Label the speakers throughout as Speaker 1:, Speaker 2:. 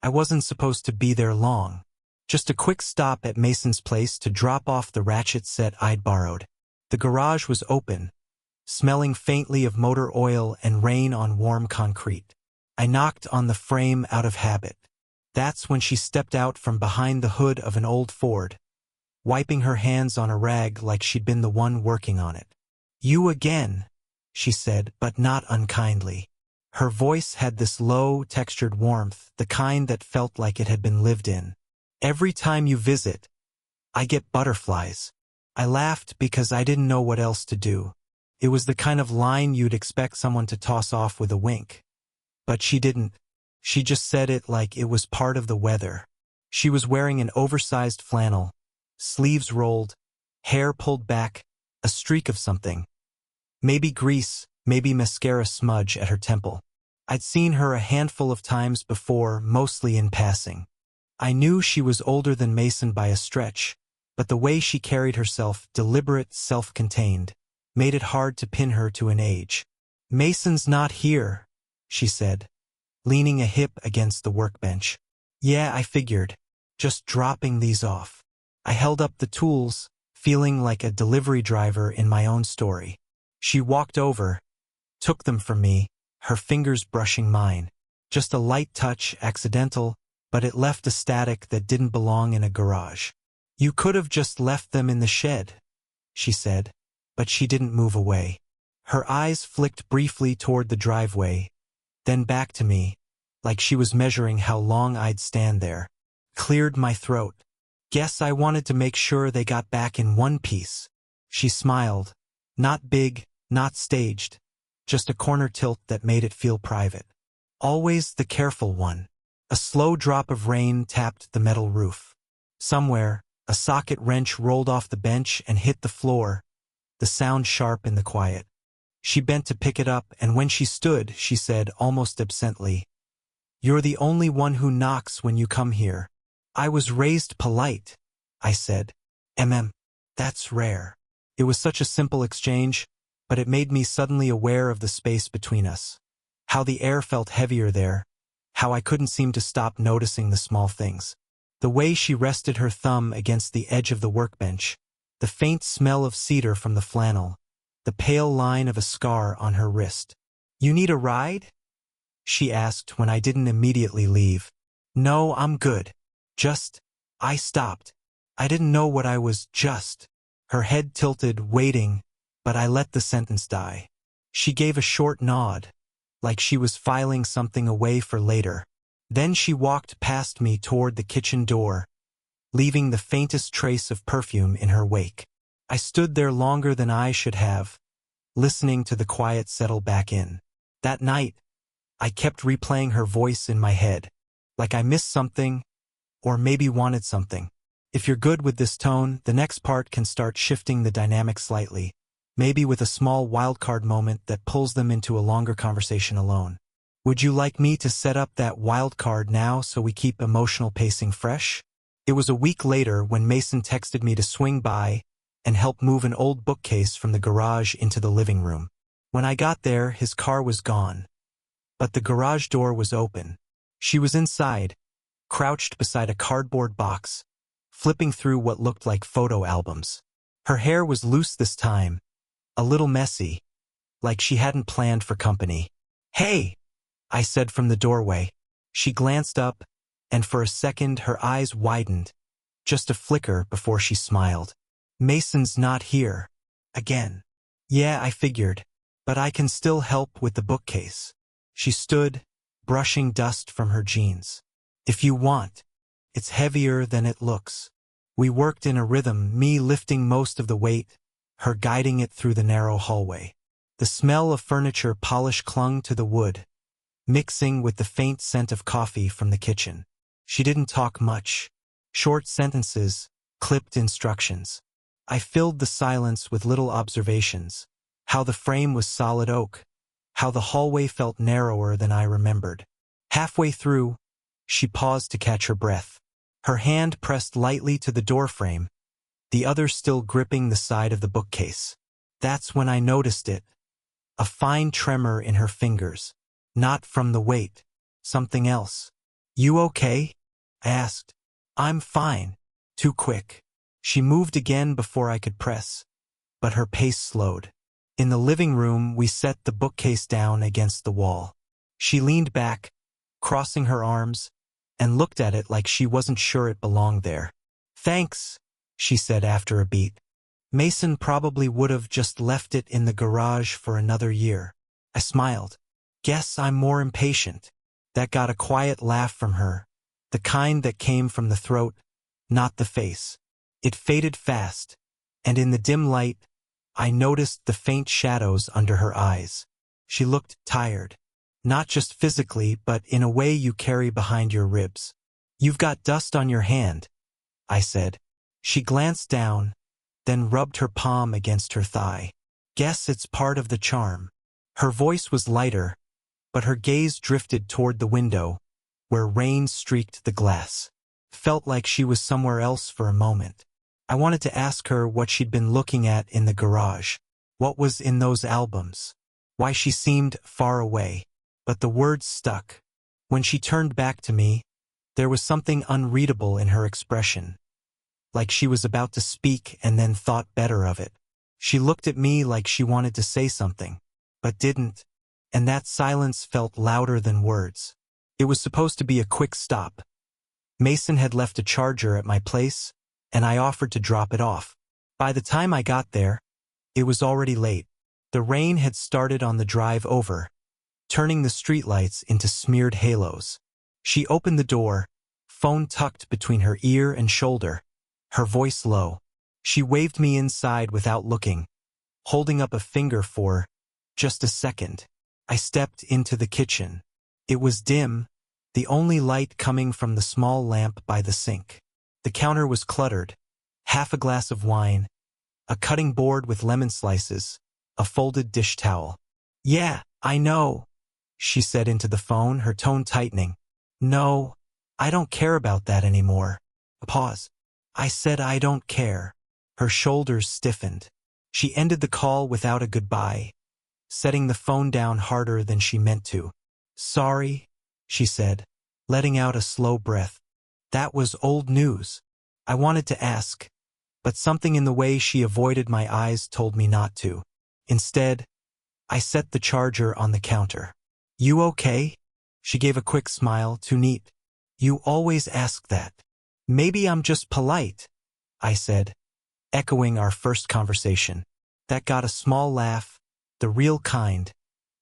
Speaker 1: I wasn't supposed to be there long. Just a quick stop at Mason's place to drop off the ratchet set I'd borrowed. The garage was open, smelling faintly of motor oil and rain on warm concrete. I knocked on the frame out of habit. That's when she stepped out from behind the hood of an old Ford, wiping her hands on a rag like she'd been the one working on it. "You again," she said, but not unkindly. Her voice had this low, textured warmth, the kind that felt like it had been lived in. "Every time you visit, I get butterflies." I laughed because I didn't know what else to do. It was the kind of line you'd expect someone to toss off with a wink. But she didn't. She just said it like it was part of the weather. She was wearing an oversized flannel, sleeves rolled, hair pulled back, a streak of something. Maybe grease, maybe mascara smudge at her temple. I'd seen her a handful of times before, mostly in passing. I knew she was older than Mason by a stretch, but the way she carried herself, deliberate, self-contained, made it hard to pin her to an age. "Mason's not here," she said, leaning a hip against the workbench. "Yeah, I figured. Just dropping these off." I held up the tools, feeling like a delivery driver in my own story. She walked over, took them from me, her fingers brushing mine. Just a light touch, accidental, but it left a static that didn't belong in a garage. "You could have just left them in the shed," she said, but she didn't move away. Her eyes flicked briefly toward the driveway, then back to me, like she was measuring how long I'd stand there. Cleared my throat. "Guess I wanted to make sure they got back in one piece." She smiled. Not big, not staged, just a corner tilt that made it feel private. Always the careful one. A slow drop of rain tapped the metal roof. Somewhere, a socket wrench rolled off the bench and hit the floor, the sound sharp in the quiet. She bent to pick it up, and when she stood, she said almost absently, "You're the only one who knocks when you come here." "I was raised polite," I said. That's rare." It was such a simple exchange, but it made me suddenly aware of the space between us. How the air felt heavier there, how I couldn't seem to stop noticing the small things. The way she rested her thumb against the edge of the workbench, the faint smell of cedar from the flannel, the pale line of a scar on her wrist. "You need a ride?" she asked when I didn't immediately leave. "No, I'm good. I stopped. I didn't know what I was just." Her head tilted, waiting, but I let the sentence die. She gave a short nod, like she was filing something away for later. Then she walked past me toward the kitchen door, leaving the faintest trace of perfume in her wake. I stood there longer than I should have, listening to the quiet settle back in. That night, I kept replaying her voice in my head, like I missed something, or maybe wanted something. If you're good with this tone, the next part can start shifting the dynamic slightly, maybe with a small wildcard moment that pulls them into a longer conversation alone. Would you like me to set up that wildcard now so we keep emotional pacing fresh? It was a week later when Mason texted me to swing by and help move an old bookcase from the garage into the living room. When I got there, his car was gone, but the garage door was open. She was inside, crouched beside a cardboard box, flipping through what looked like photo albums. Her hair was loose this time, a little messy, like she hadn't planned for company. "Hey," I said from the doorway. She glanced up, and for a second her eyes widened, just a flicker before she smiled. "Mason's not here. Again." "Yeah, I figured, but I can still help with the bookcase." She stood, brushing dust from her jeans. "If you want. It's heavier than it looks." We worked in a rhythm, me lifting most of the weight, her guiding it through the narrow hallway. The smell of furniture polish clung to the wood, mixing with the faint scent of coffee from the kitchen. She didn't talk much. Short sentences, clipped instructions. I filled the silence with little observations. How the frame was solid oak. How the hallway felt narrower than I remembered. Halfway through, she paused to catch her breath. Her hand pressed lightly to the doorframe, the other still gripping the side of the bookcase. That's when I noticed it. A fine tremor in her fingers. Not from the weight. Something else. You okay? I asked. I'm fine. Too quick. She moved again before I could press, but her pace slowed. In the living room, we set the bookcase down against the wall. She leaned back, crossing her arms, and looked at it like she wasn't sure it belonged there. Thanks, she said after a beat. Mason probably would have just left it in the garage for another year. I smiled. Guess I'm more impatient. That got a quiet laugh from her, the kind that came from the throat, not the face. It faded fast, and in the dim light, I noticed the faint shadows under her eyes. She looked tired. Not just physically, but in a way you carry behind your ribs. You've got dust on your hand, I said. She glanced down, then rubbed her palm against her thigh. Guess it's part of the charm. Her voice was lighter, but her gaze drifted toward the window, where rain streaked the glass. Felt like she was somewhere else for a moment. I wanted to ask her what she'd been looking at in the garage. What was in those albums? Why she seemed far away. But the words stuck. When she turned back to me, there was something unreadable in her expression. Like she was about to speak and then thought better of it. She looked at me like she wanted to say something, but didn't, and that silence felt louder than words. It was supposed to be a quick stop. Mason had left a charger at my place, and I offered to drop it off. By the time I got there, it was already late. The rain had started on the drive over, turning the streetlights into smeared halos. She opened the door, phone tucked between her ear and shoulder, her voice low. She waved me inside without looking, holding up a finger for just a second. I stepped into the kitchen. It was dim, the only light coming from the small lamp by the sink. The counter was cluttered, half a glass of wine, a cutting board with lemon slices, a folded dish towel. Yeah, I know, she said into the phone, her tone tightening. No, I don't care about that anymore. A pause. I said I don't care. Her shoulders stiffened. She ended the call without a goodbye, setting the phone down harder than she meant to. Sorry, she said, letting out a slow breath. That was old news. I wanted to ask, but something in the way she avoided my eyes told me not to. Instead, I set the charger on the counter. You okay? She gave a quick smile, too neat. You always ask that. Maybe I'm just polite, I said, echoing our first conversation. That got a small laugh, the real kind,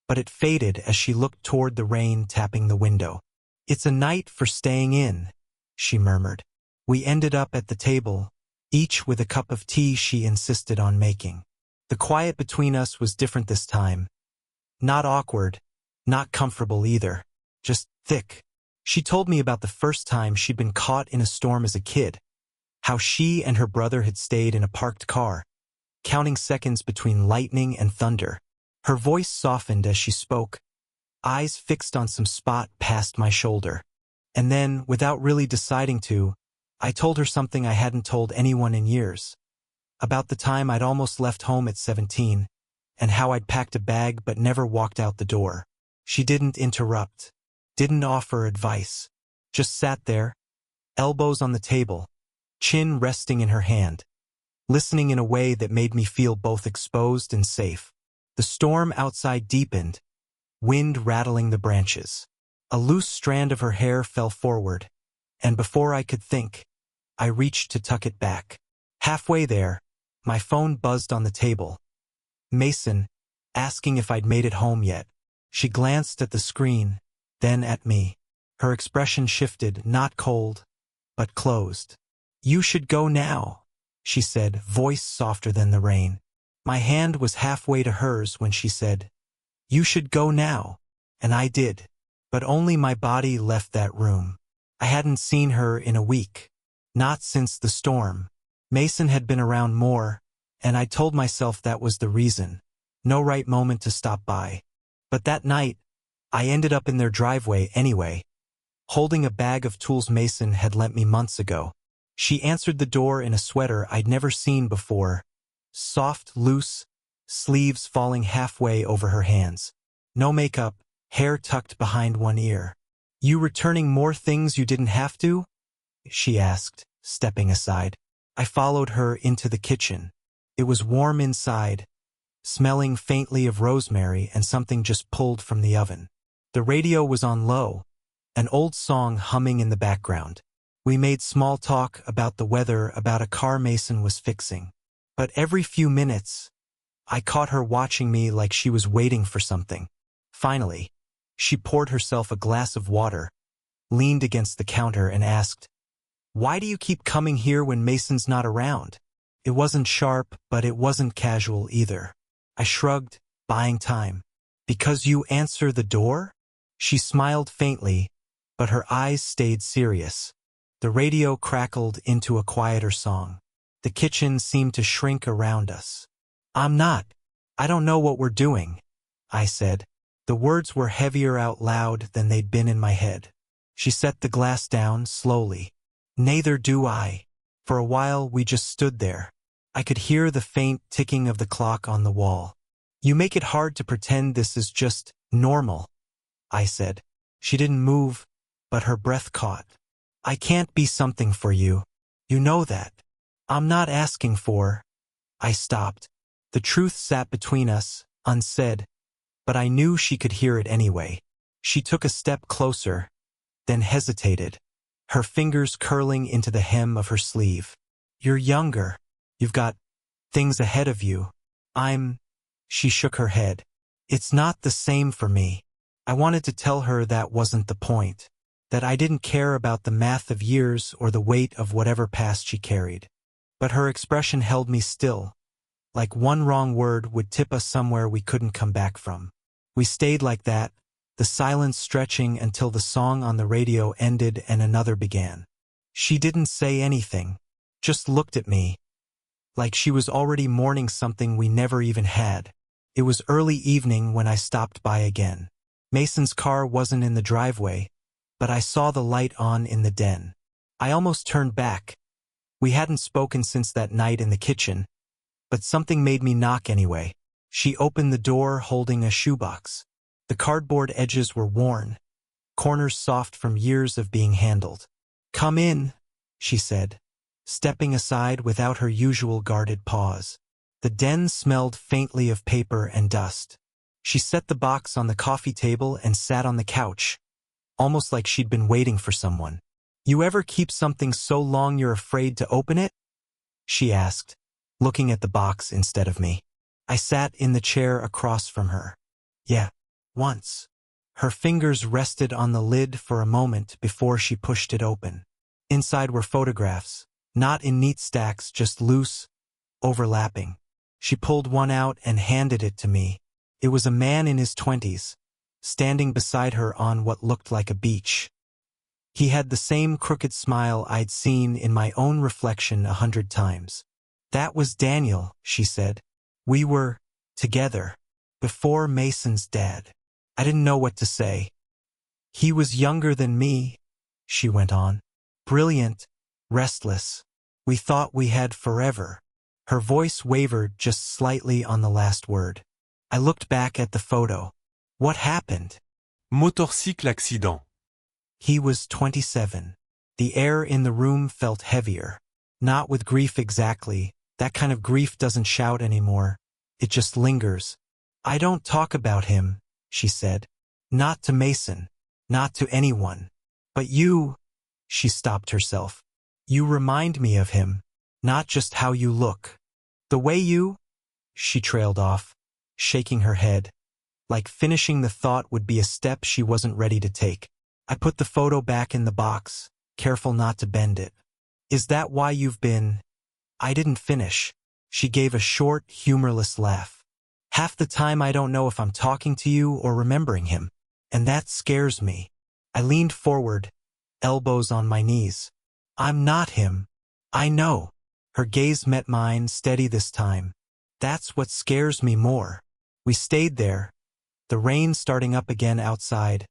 Speaker 1: but it faded as she looked toward the rain tapping the window. It's a night for staying in, she murmured. We ended up at the table, each with a cup of tea she insisted on making. The quiet between us was different this time. Not awkward, not comfortable either, just thick. She told me about the first time she'd been caught in a storm as a kid, how she and her brother had stayed in a parked car, counting seconds between lightning and thunder. Her voice softened as she spoke, eyes fixed on some spot past my shoulder. And then, without really deciding to, I told her something I hadn't told anyone in years. About the time I'd almost left home at 17, and how I'd packed a bag but never walked out the door. She didn't interrupt, didn't offer advice, just sat there, elbows on the table, chin resting in her hand, listening in a way that made me feel both exposed and safe. The storm outside deepened, wind rattling the branches. A loose strand of her hair fell forward, and before I could think, I reached to tuck it back. Halfway there, my phone buzzed on the table. Mason, asking if I'd made it home yet. She glanced at the screen, then at me. Her expression shifted, not cold, but closed. You should go now, she said, voice softer than the rain. My hand was halfway to hers when she said, You should go now, and I did. But only my body left that room. I hadn't seen her in a week. Not since the storm. Mason had been around more, and I told myself that was the reason. No right moment to stop by. But that night, I ended up in their driveway anyway, holding a bag of tools Mason had lent me months ago. She answered the door in a sweater I'd never seen before, soft, loose, sleeves falling halfway over her hands. No makeup, hair tucked behind one ear. You returning more things you didn't have to? She asked, stepping aside. I followed her into the kitchen. It was warm inside, smelling faintly of rosemary and something just pulled from the oven. The radio was on low, an old song humming in the background. We made small talk about the weather, about a car Mason was fixing. But every few minutes, I caught her watching me like she was waiting for something. Finally, she poured herself a glass of water, leaned against the counter and asked, "Why do you keep coming here when Mason's not around?" It wasn't sharp, but it wasn't casual either. I shrugged, buying time. "Because you answer the door?" She smiled faintly, but her eyes stayed serious. The radio crackled into a quieter song. The kitchen seemed to shrink around us. I don't know what we're doing," I said. The words were heavier out loud than they'd been in my head. She set the glass down slowly. "Neither do I." For a while we just stood there. I could hear the faint ticking of the clock on the wall. "You make it hard to pretend this is just normal," I said. She didn't move, but her breath caught. "I can't be something for you. You know that." "I'm not asking for—" I stopped. The truth sat between us, unsaid, but I knew she could hear it anyway. She took a step closer, then hesitated, her fingers curling into the hem of her sleeve. "You're younger. You've got things ahead of you. She shook her head. "It's not the same for me." I wanted to tell her that wasn't the point, that I didn't care about the math of years or the weight of whatever past she carried. But her expression held me still, like one wrong word would tip us somewhere we couldn't come back from. We stayed like that, the silence stretching until the song on the radio ended and another began. She didn't say anything, just looked at me, like she was already mourning something we never even had. It was early evening when I stopped by again. Mason's car wasn't in the driveway, but I saw the light on in the den. I almost turned back. We hadn't spoken since that night in the kitchen, but something made me knock anyway. She opened the door holding a shoebox. The cardboard edges were worn, corners soft from years of being handled. "Come in," she said, stepping aside without her usual guarded pause. The den smelled faintly of paper and dust. She set the box on the coffee table and sat on the couch, almost like she'd been waiting for someone. "You ever keep something so long you're afraid to open it?" she asked, looking at the box instead of me. I sat in the chair across from her. "Yeah, once." Her fingers rested on the lid for a moment before she pushed it open. Inside were photographs, not in neat stacks, just loose, overlapping. She pulled one out and handed it to me. It was a man in his 20s, standing beside her on what looked like a beach. He had the same crooked smile I'd seen in my own reflection 100 times. "That was Daniel," she said. "We were together before Mason's dad." I didn't know what to say. "He was younger than me," she went on. "Brilliant, restless. We thought we had forever." Her voice wavered just slightly on the last word. I looked back at the photo. What happened?
Speaker 2: Motorcycle accident.
Speaker 1: He was 27. The air in the room felt heavier. Not with grief exactly. That kind of grief doesn't shout anymore. It just lingers. "I don't talk about him," she said. "Not to Mason. Not to anyone. But you—" She stopped herself. "You remind me of him. Not just how you look. The way you—" She trailed off, shaking her head, like finishing the thought would be a step she wasn't ready to take. I put the photo back in the box, careful not to bend it. "Is that why you've been—" I didn't finish. She gave a short, humorless laugh. "Half the time I don't know if I'm talking to you or remembering him. And that scares me." I leaned forward, elbows on my knees. "I'm not him. I know." Her gaze met mine, steady this time. "That's what scares me more." We stayed there, the rain starting up again outside,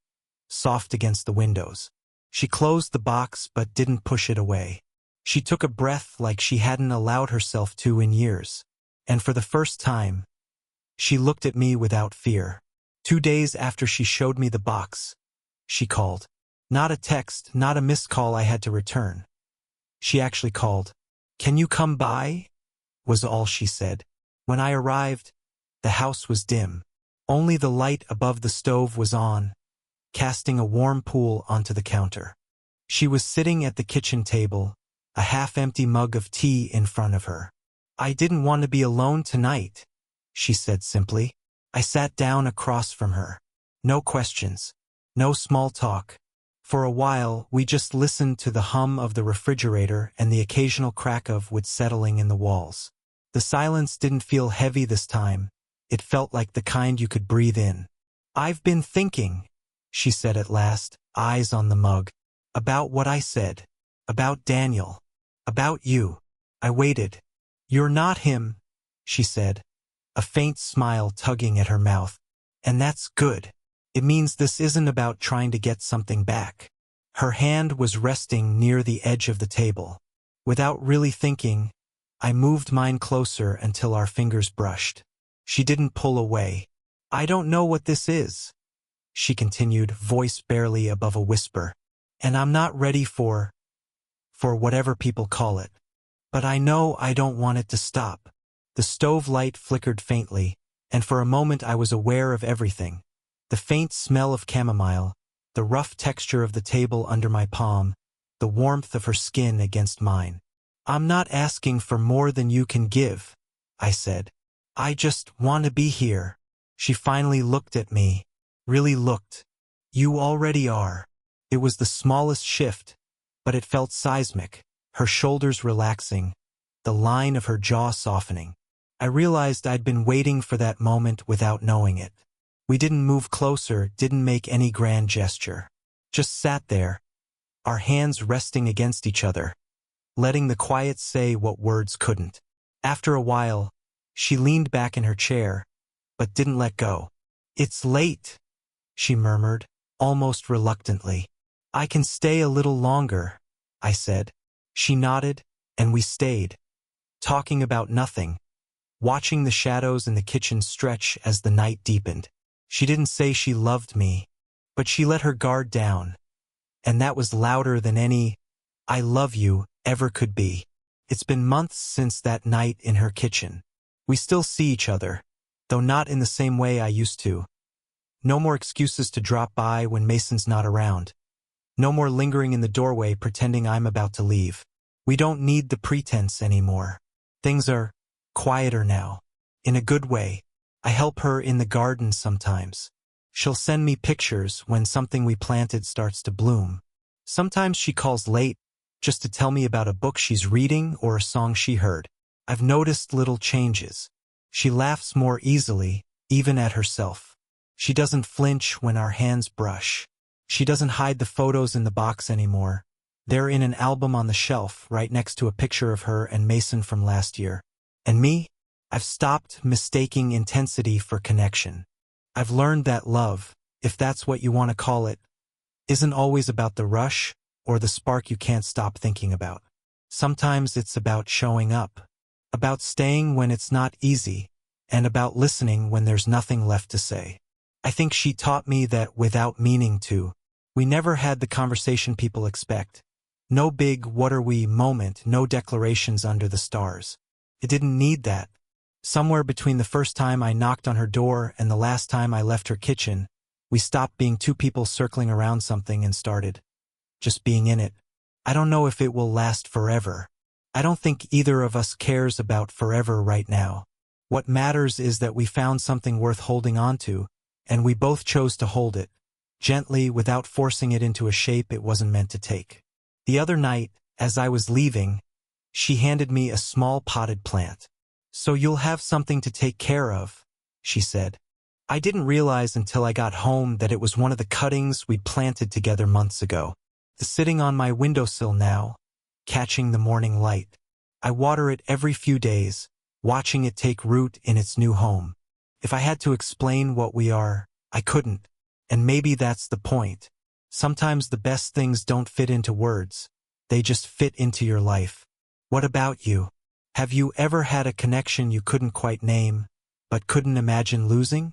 Speaker 1: soft against the windows. She closed the box but didn't push it away. She took a breath like she hadn't allowed herself to in years. And for the first time, she looked at me without fear. 2 days after she showed me the box, she called. Not a text, not a missed call I had to return. She actually called. "Can you come by?" was all she said. When I arrived, the house was dim. Only the light above the stove was on, casting a warm pool onto the counter. She was sitting at the kitchen table, a half-empty mug of tea in front of her. "I didn't want to be alone tonight," she said simply. I sat down across from her. No questions. No small talk. For a while, we just listened to the hum of the refrigerator and the occasional crack of wood settling in the walls. The silence didn't feel heavy this time. It felt like the kind you could breathe in. "I've been thinking," she said at last, eyes on the mug. "About what I said. About Daniel. About you." I waited. "You're not him," she said, a faint smile tugging at her mouth. "And that's good. It means this isn't about trying to get something back." Her hand was resting near the edge of the table. Without really thinking, I moved mine closer until our fingers brushed. She didn't pull away. "I don't know what this is," she continued, voice barely above a whisper. "And I'm not ready for whatever people call it. But I know I don't want it to stop." The stove light flickered faintly, and for a moment I was aware of everything. The faint smell of chamomile, the rough texture of the table under my palm, the warmth of her skin against mine. "I'm not asking for more than you can give," I said. "I just want to be here." She finally looked at me. Really looked. "You already are." It was the smallest shift, but it felt seismic, her shoulders relaxing, the line of her jaw softening. I realized I'd been waiting for that moment without knowing it. We didn't move closer, didn't make any grand gesture. Just sat there, our hands resting against each other, letting the quiet say what words couldn't. After a while, she leaned back in her chair, but didn't let go. "It's late," she murmured, almost reluctantly. "I can stay a little longer," I said. She nodded, and we stayed, talking about nothing, watching the shadows in the kitchen stretch as the night deepened. She didn't say she loved me, but she let her guard down, and that was louder than any "I love you" ever could be. It's been months since that night in her kitchen. We still see each other, though not in the same way I used to. No more excuses to drop by when Mason's not around. No more lingering in the doorway pretending I'm about to leave. We don't need the pretense anymore. Things are quieter now. In a good way. I help her in the garden sometimes. She'll send me pictures when something we planted starts to bloom. Sometimes she calls late, just to tell me about a book she's reading or a song she heard. I've noticed little changes. She laughs more easily, even at herself. She doesn't flinch when our hands brush. She doesn't hide the photos in the box anymore. They're in an album on the shelf, right next to a picture of her and Mason from last year. And me? I've stopped mistaking intensity for connection. I've learned that love, if that's what you want to call it, isn't always about the rush or the spark you can't stop thinking about. Sometimes it's about showing up, about staying when it's not easy, and about listening when there's nothing left to say. I think she taught me that without meaning to. We never had the conversation people expect. No big "what are we" moment, no declarations under the stars. It didn't need that. Somewhere between the first time I knocked on her door and the last time I left her kitchen, we stopped being two people circling around something and started just being in it. I don't know if it will last forever. I don't think either of us cares about forever right now. What matters is that we found something worth holding on to, and we both chose to hold it, gently, without forcing it into a shape it wasn't meant to take. The other night, as I was leaving, she handed me a small potted plant. "So you'll have something to take care of," she said. I didn't realize until I got home that it was one of the cuttings we'd planted together months ago. It's sitting on my windowsill now, catching the morning light. I water it every few days, watching it take root in its new home. If I had to explain what we are, I couldn't. And maybe that's the point. Sometimes the best things don't fit into words. They just fit into your life. What about you? Have you ever had a connection you couldn't quite name, but couldn't imagine losing?